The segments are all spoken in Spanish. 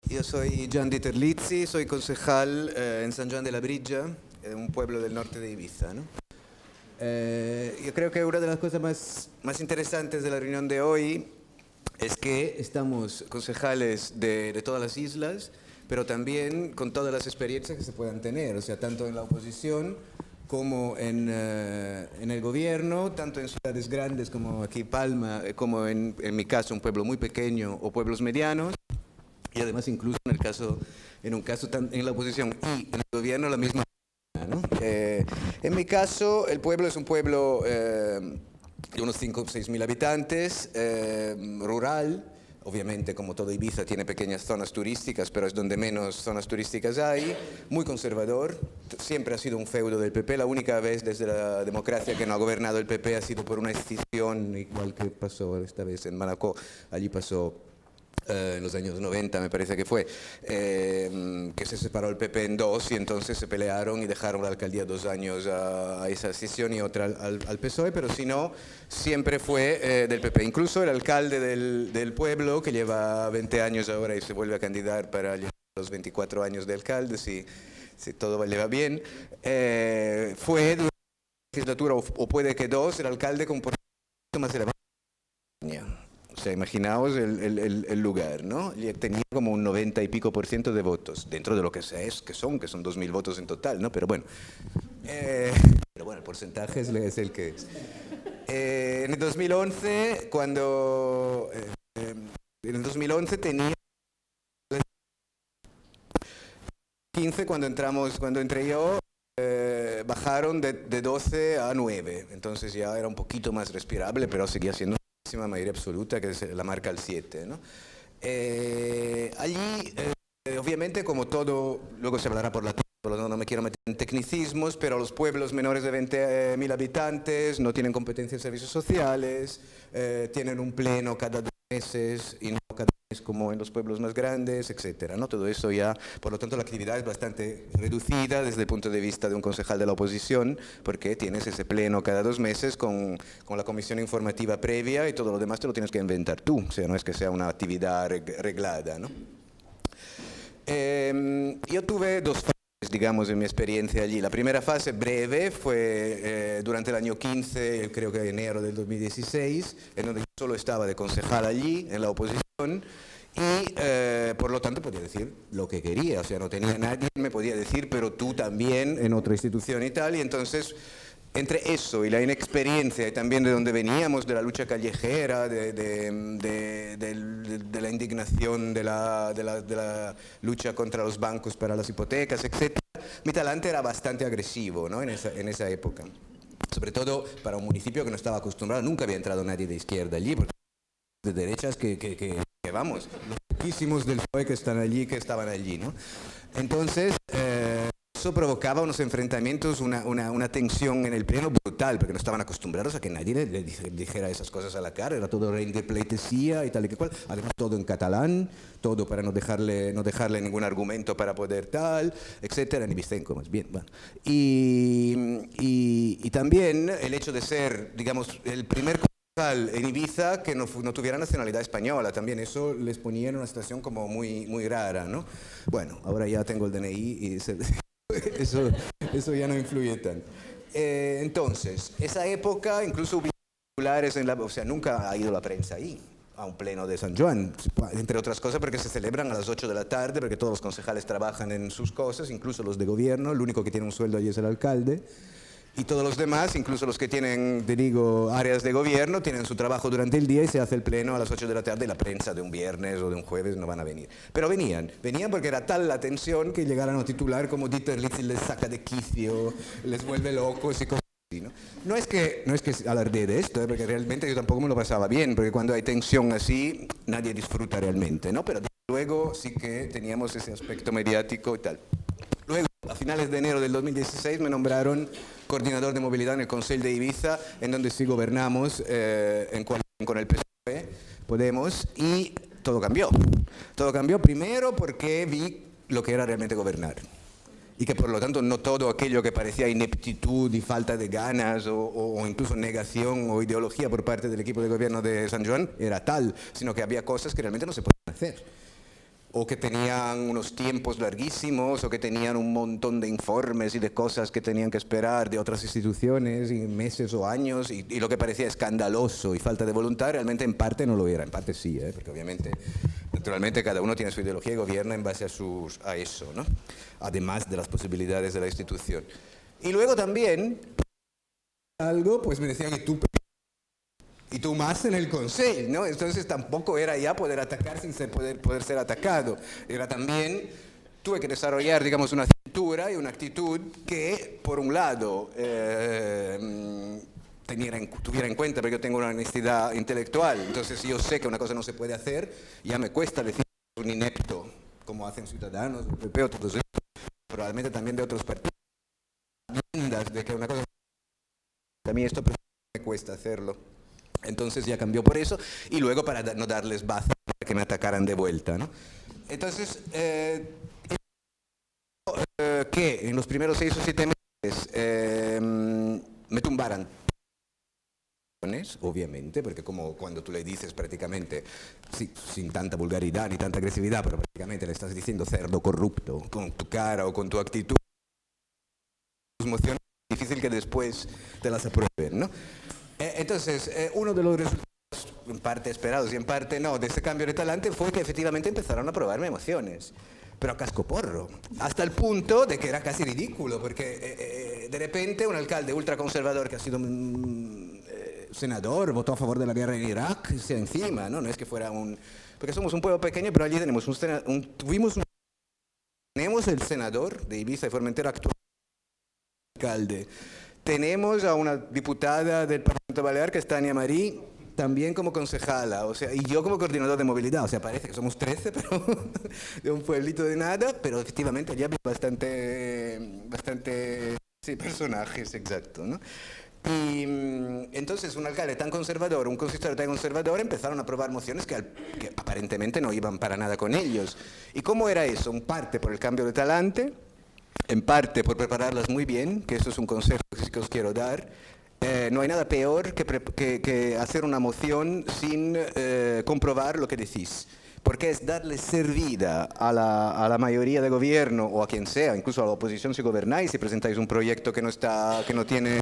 Yo soy Gian Dieter Lizzi, soy concejal en San Juan de la Brilla, un pueblo del norte de Ibiza, ¿no? Yo creo que una de las cosas más interesantes de la reunión de hoy es que estamos concejales de todas las islas, pero también con todas las experiencias que se puedan tener, o sea, tanto en la oposición como en el gobierno, tanto en ciudades grandes como aquí Palma, como en mi caso un pueblo muy pequeño o pueblos medianos. Y además incluso en un caso en la oposición y en el gobierno la misma, ¿no? En mi caso, el pueblo es un pueblo de unos 5 o 6 mil habitantes, rural. Obviamente, como todo Ibiza, tiene pequeñas zonas turísticas, pero es donde menos zonas turísticas hay. Muy conservador, siempre ha sido un feudo del PP. La única vez desde la democracia que no ha gobernado el PP ha sido por una escisión, igual que pasó esta vez en Manacor. Allí pasó en los años 90, me parece que fue, que se separó el PP en dos y entonces se pelearon y dejaron la alcaldía 2 años a esa sesión y otra al PSOE, pero si no, siempre fue del PP. Incluso el alcalde del pueblo, que lleva 20 años ahora y se vuelve a candidatar para los 24 años de alcalde, si todo le va bien, fue durante la legislatura, o puede que 2, el alcalde con porcentaje más elevado. O sea, imaginaos el lugar, ¿no? Tenía como un 90 y pico % de votos, dentro de lo que son 2.000 votos en total, ¿no? Pero bueno, el porcentaje es el que es. En el 2011, en el 2011 tenía 15 cuando entré yo, bajaron de 12 a 9, entonces ya era un poquito más respirable, pero seguía siendo mayoría absoluta, que la marca el 7, ¿no? Allí, obviamente, como todo, luego se hablará por la no me quiero meter en tecnicismos, pero los pueblos menores de 20.000 habitantes no tienen competencia en servicios sociales, tienen un pleno cada 2 meses y no cada mes como en los pueblos más grandes, etcétera, ¿no? Todo eso ya, por lo tanto, la actividad es bastante reducida desde el punto de vista de un concejal de la oposición, porque tienes ese pleno cada 2 meses con la comisión informativa previa y todo lo demás te lo tienes que inventar tú, o sea, no es que sea una actividad reglada, ¿no? Yo tuve 2 fases, digamos, en mi experiencia allí. La primera fase breve fue durante el año 15, creo que enero del 2016, en donde yo solo estaba de concejal allí, en la oposición, y por lo tanto podía decir lo que quería, o sea, no tenía nadie que me podía decir, pero tú también en otra institución y tal, y entonces entre eso y la inexperiencia y también de donde veníamos, de la lucha callejera, de la indignación, de la lucha contra los bancos para las hipotecas, etc., mi talante era bastante agresivo, ¿no? en esa época. Sobre todo para un municipio que no estaba acostumbrado, nunca había entrado nadie de izquierda allí, porque de derechas que vamos, los poquísimos del PSOE que estaban allí, ¿no? Entonces, eso provocaba unos enfrentamientos, una tensión en el pleno brutal, porque no estaban acostumbrados a que nadie le dijera esas cosas a la cara, era todo rey de pleitesía y tal y que cual, además todo en catalán, todo para no dejarle ningún argumento para poder tal, etcétera, en ibicenco más bien. Bueno. Y también el hecho de ser, digamos, el primer en Ibiza que no tuviera nacionalidad española, también eso les ponía en una situación como muy rara, ¿no? Bueno, ahora ya tengo el DNI y eso ya no influye tanto. Entonces, esa época incluso hubo populares o sea, nunca ha ido la prensa ahí, a un pleno de San Juan, entre otras cosas porque se celebran a las 8 de la tarde, porque todos los concejales trabajan en sus cosas, incluso los de gobierno, el único que tiene un sueldo allí es el alcalde. Y todos los demás, incluso los que tienen, te digo, áreas de gobierno, tienen su trabajo durante el día y se hace el pleno a las 8 de la tarde y la prensa de un viernes o de un jueves no van a venir. Pero venían porque era tal la tensión que llegaran a titular como Dieter Lizzi les saca de quicio, les vuelve locos y cosas así, ¿no? No es que alardee de esto, porque realmente yo tampoco me lo pasaba bien, porque cuando hay tensión así, nadie disfruta realmente, ¿no? Pero luego sí que teníamos ese aspecto mediático y tal. Luego, a finales de enero del 2016, me nombraron coordinador de movilidad en el Consell de Ibiza, en donde sí gobernamos en coalición con el PSOE, Podemos, y todo cambió. Todo cambió primero porque vi lo que era realmente gobernar. Y que por lo tanto no todo aquello que parecía ineptitud y falta de ganas o incluso negación o ideología por parte del equipo de gobierno de San Juan era tal, sino que había cosas que realmente no se podían hacer. o que tenían unos tiempos larguísimos, o que tenían un montón de informes y de cosas que tenían que esperar de otras instituciones, y meses o años, y lo que parecía escandaloso y falta de voluntad, realmente en parte no lo era, en parte sí, porque obviamente, naturalmente, cada uno tiene su ideología y gobierna en base a eso, ¿no? Además de las posibilidades de la institución. Y luego también, algo, pues me decían que y tú más en el Consejo, ¿no? Entonces tampoco era ya poder atacar sin poder ser atacado. Era también, tuve que desarrollar, digamos, una cintura y una actitud que, por un lado, tuviera en cuenta, porque yo tengo una honestidad intelectual. Entonces, si yo sé que una cosa no se puede hacer, ya me cuesta decir que es un inepto, como hacen Ciudadanos, el PP o todos estos, probablemente también de otros partidos, de que una cosa... A mí esto me cuesta hacerlo. Entonces ya cambió por eso, y luego para no darles baza para que me atacaran de vuelta, ¿no? Entonces, que en los primeros 6 o 7 meses me tumbaran, obviamente, porque como cuando tú le dices prácticamente, sí, sin tanta vulgaridad ni tanta agresividad, pero prácticamente le estás diciendo cerdo corrupto con tu cara o con tu actitud, tus emociones, es difícil que después te las aprueben, ¿no? Entonces, uno de los resultados, en parte esperados y en parte no, de ese cambio de talante fue que efectivamente empezaron a probarme emociones, pero a cascoporro, hasta el punto de que era casi ridículo, porque de repente un alcalde ultraconservador que ha sido senador, votó a favor de la guerra en Irak, se encima, ¿no? No es que fuera porque somos un pueblo pequeño, pero allí tenemos tenemos el senador de Ibiza y Formentera actual, alcalde. Tenemos a una diputada del Parlamento Balear, que es Tania Marí, también como concejala, o sea, y yo como coordinador de movilidad, o sea, parece que somos 13, pero de un pueblito de nada, pero efectivamente allí había bastante sí, personajes, exacto, ¿no? Y entonces un alcalde tan conservador, un consistorio tan conservador, empezaron a aprobar mociones que aparentemente no iban para nada con ellos. ¿Y cómo era eso? En parte por el cambio de talante, en parte por prepararlas muy bien, que eso es un consejo que sí que os quiero dar. No hay nada peor que hacer una moción sin comprobar lo que decís, porque es darle servida a la mayoría de gobierno o a quien sea, incluso a la oposición si gobernáis, si presentáis un proyecto que no tiene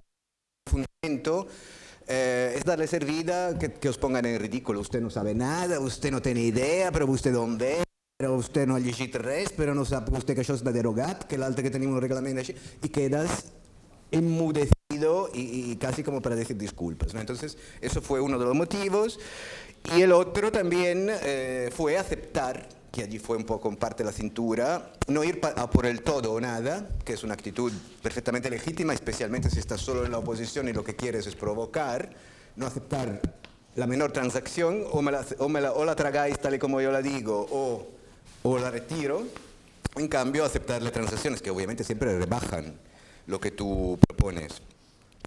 fundamento, es darle servida que os pongan en ridículo. Usted no sabe nada, usted no tiene idea, però usted d'on ve, però usted no ha llegit res, però no sap usted que això està derogat, que l'altre que tenim un reglament així, y quedas enmudecido y casi como para decir disculpas, ¿no? Entonces, eso fue uno de los motivos. Y el otro también fue aceptar, que allí fue un poco en parte la cintura, no ir a por el todo o nada, que es una actitud perfectamente legítima, especialmente si estás solo en la oposición y lo que quieres es provocar, no aceptar la menor transacción, o la tragáis tal y como yo la digo, o la retiro. En cambio, aceptar las transacciones, que obviamente siempre rebajan lo que tú propones.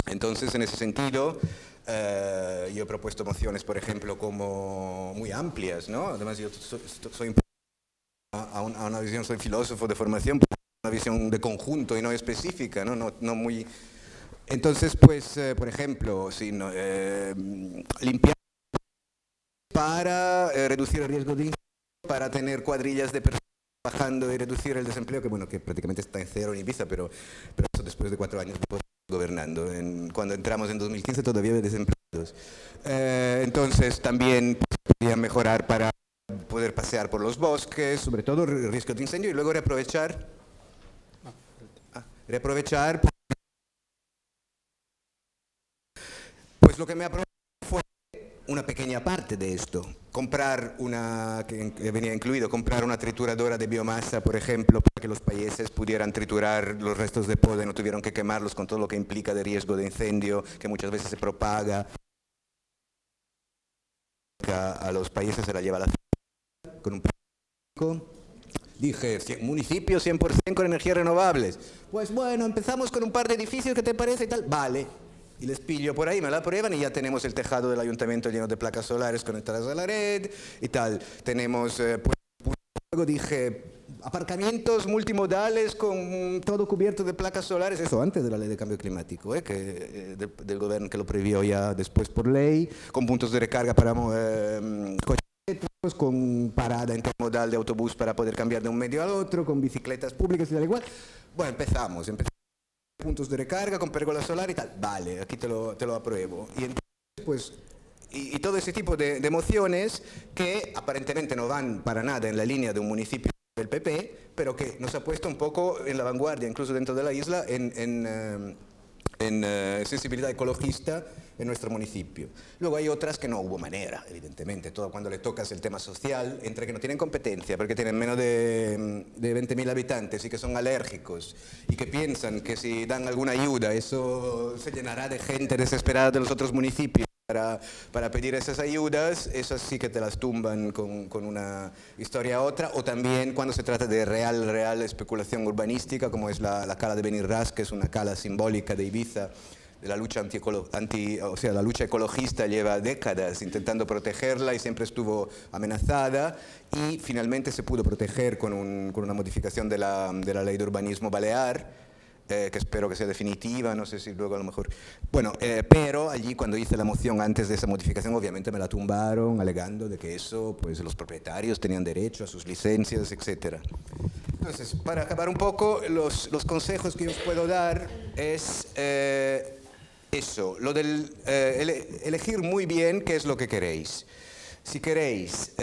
Entonces, en ese sentido, yo he propuesto mociones, por ejemplo, como muy amplias, ¿no? Además, yo soy a una visión, soy filósofo de formación, una visión de conjunto y no específica, ¿no? No muy... Entonces, pues, por ejemplo, limpiar para reducir el riesgo de incendio, para tener cuadrillas de personas trabajando y reducir el desempleo, que bueno, que prácticamente está en cero en Ibiza, pero eso después de 4 años gobernando. Cuando entramos en 2015 todavía había desempleados. Entonces también podría mejorar para poder pasear por los bosques, sobre todo el riesgo de incendio, y luego reaprovechar pues lo que me aprobó fue una pequeña parte de esto. Comprar que venía incluido, comprar una trituradora de biomasa, por ejemplo, para que los países pudieran triturar los restos de poda y no tuvieran que quemarlos con todo lo que implica de riesgo de incendio, que muchas veces se propaga. A los países se la lleva la con un dije, municipio 100% con energías renovables. Pues bueno, empezamos con un par de edificios, ¿qué te parece? Y tal, vale. Y les pillo por ahí, me la prueban y ya tenemos el tejado del ayuntamiento lleno de placas solares conectadas a la red y tal. Tenemos, luego dije, aparcamientos multimodales con todo cubierto de placas solares, eso antes de la ley de cambio climático, del gobierno que lo previó ya después por ley, con puntos de recarga para coches. con parada intermodal de autobús para poder cambiar de un medio al otro, con bicicletas públicas y tal igual. Bueno, empezamos puntos de recarga con pérgola solar y tal. Vale, aquí te lo apruebo. Y entonces, pues, y todo ese tipo de emociones que aparentemente no van para nada en la línea de un municipio del PP, pero que nos ha puesto un poco en la vanguardia, incluso dentro de la isla, en sensibilidad ecologista en nuestro municipio. Luego hay otras que no hubo manera, evidentemente. Todo cuando le tocas el tema social, entre que no tienen competencia, porque tienen menos de 20.000 habitantes y que son alérgicos y que piensan que si dan alguna ayuda eso se llenará de gente desesperada de los otros municipios para pedir esas ayudas, esas sí que te las tumban con una historia a otra, o también cuando se trata de real especulación urbanística, como es la cala de Benirràs, que es una cala simbólica de Ibiza, de la lucha la lucha ecologista lleva décadas intentando protegerla y siempre estuvo amenazada y finalmente se pudo proteger con una modificación de la ley de urbanismo balear, que espero que sea definitiva, no sé si luego a lo mejor... Bueno, pero allí cuando hice la moción antes de esa modificación obviamente me la tumbaron alegando de que eso, pues los propietarios tenían derecho a sus licencias, etc. Entonces, para acabar un poco, los consejos que yo os puedo dar es eso, lo del elegir muy bien qué es lo que queréis. Si queréis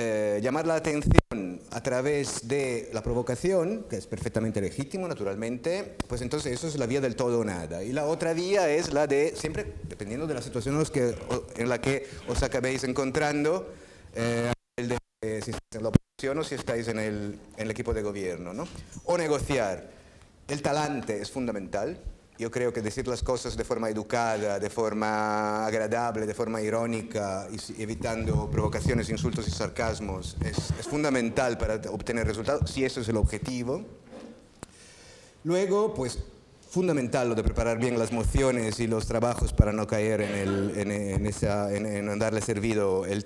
llamar la atención a través de la provocación, que es perfectamente legítimo, naturalmente, pues entonces eso es la vía del todo o nada. Y la otra vía es la de, siempre dependiendo de la situación en la que os acabéis encontrando, si estáis en la oposición o si estáis en el equipo de gobierno, ¿no? O negociar. El talante es fundamental. Yo creo que decir las cosas de forma educada, de forma agradable, de forma irónica, y evitando provocaciones, insultos y sarcasmos, es fundamental para obtener resultados, si eso es el objetivo. Luego, pues, fundamental lo de preparar bien las mociones y los trabajos para no caer en darle servido el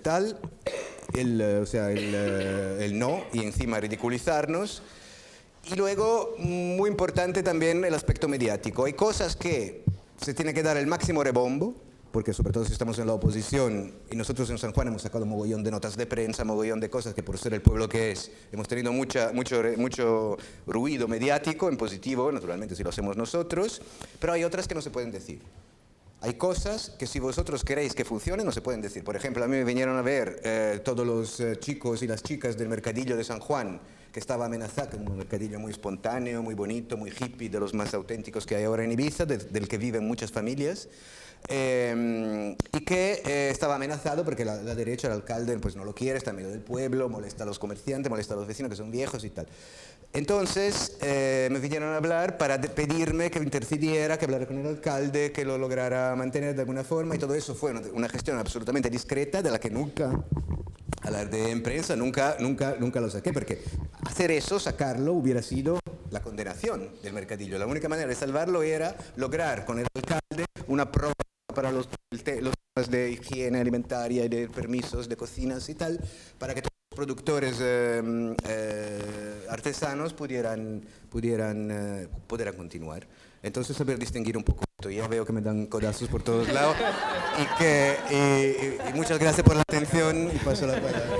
no, y encima ridiculizarnos. Y luego, muy importante también el aspecto mediático. Hay cosas que se tiene que dar el máximo rebombo, porque sobre todo si estamos en la oposición, y nosotros en San Juan hemos sacado mogollón de notas de prensa, mogollón de cosas que por ser el pueblo que es, hemos tenido mucho ruido mediático, en positivo, naturalmente si lo hacemos nosotros, pero hay otras que no se pueden decir. Hay cosas que si vosotros queréis que funcionen no se pueden decir. Por ejemplo, a mí me vinieron a ver todos los chicos y las chicas del mercadillo de San Juan, que estaba amenazado, un mercadillo muy espontáneo, muy bonito, muy hippie, de los más auténticos que hay ahora en Ibiza, del que viven muchas familias, y que estaba amenazado porque la derecha, el alcalde, pues no lo quiere, está en medio del pueblo, molesta a los comerciantes, molesta a los vecinos que son viejos y tal. Entonces me vinieron a hablar para pedirme que intercediera, que hablara con el alcalde, que lo lograra mantener de alguna forma, y todo eso fue una gestión absolutamente discreta de la que nunca alardeé en prensa, nunca lo saqué, porque hacer eso, sacarlo, hubiera sido la condenación del mercadillo. La única manera de salvarlo era lograr con el alcalde una prórroga para los temas de higiene alimentaria y de permisos de cocinas y tal, para que todos los productores artesanos pudieran continuar. Entonces saber distinguir un poco esto. Ya veo que me dan codazos por todos lados y muchas gracias por la atención y paso la palabra.